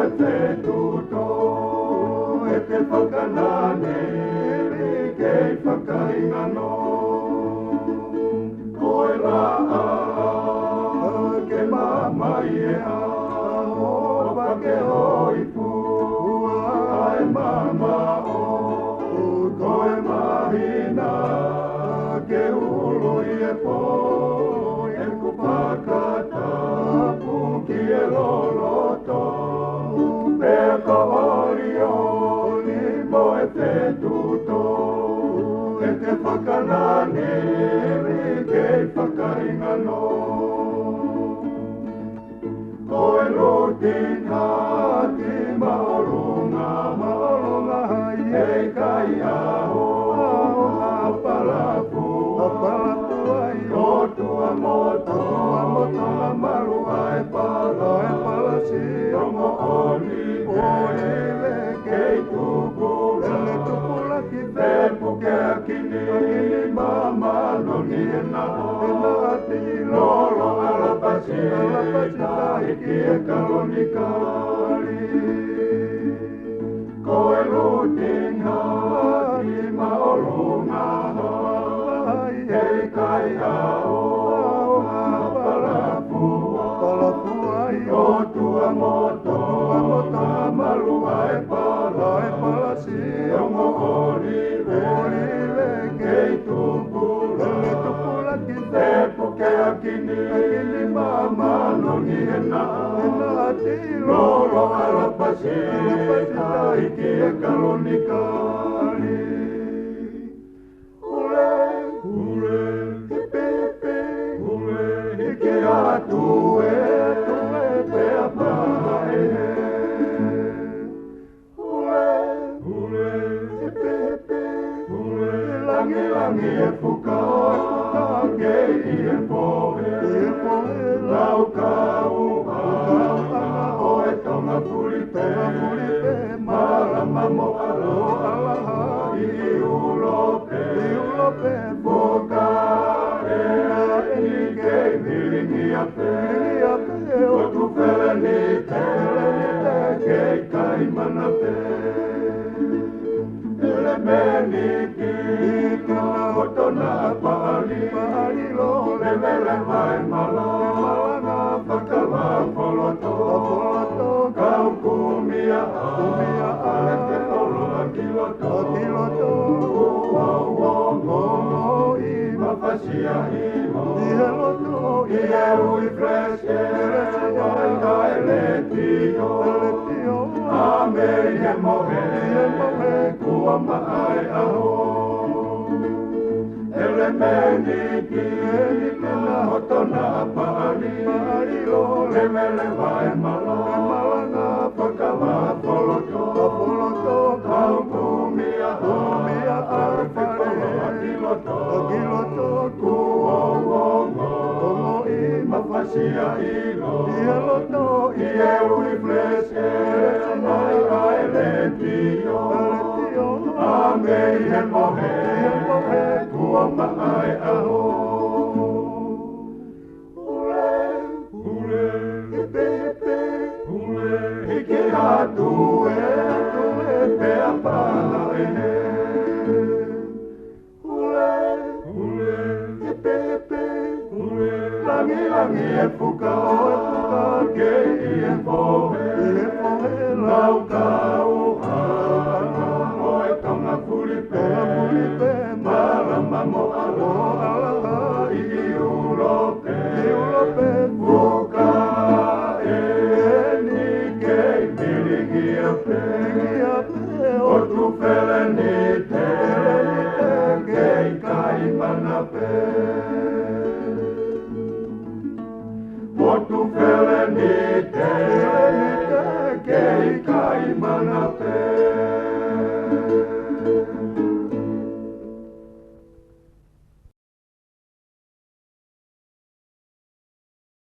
e te tuto e te whakanane kei whakaingano. Koe la ke mamai e o whake hoi pua ai mama o koe mahina ke ulu i e po e kupakata puki e loloto pea ka ori oli mo e te tuto e te whakanane kei whakaingano. Koe rotin hati maorunga hei kai aho apalapu ai o tua moto na marua e pala si ongo oli le kei tupula ki te puke akini mama noni e na ati lolo alapasi taiki e kalonikari. Koe rutin hati maorunga hei kai ao palapu ai o tua moto na marua e pala si ongo oli le kei tupula ki te puke akini mama noni e na ati lolo alapasi taiki e kalonikari. Ule ke pepe ke atu e pea pae. Ule ke pepe langi e puka ke i e pohe lau kau o e tonga pulipe marama mo alaha i ulope poka e ni kei milingi a pe o tu pele ni te kei kaimana pe ele meni ki na hotona paali le mele vai malanga whakawa poloto kau kumia ale te tolo a kiloto i mapasia himo i e ui freske ai le tio a mei e mohe kua mai aho ele meni ki na hotona paali le mele vai malanga whakawa poloto kau kumia ale te tolo a kiloto i mapasia himo i e ui freske ai le tio a mei e mohe kua mai aho. Ule ke pepe ke atu e pea pae. Ule ke pepe langi e puka ke i e pohe lau kau o e tonga pulipe marama mo alaha i ulope puka e ni kei milingi a pe o tu pele ni te kei kaimana pe o tu pele ni te kei kaimana pe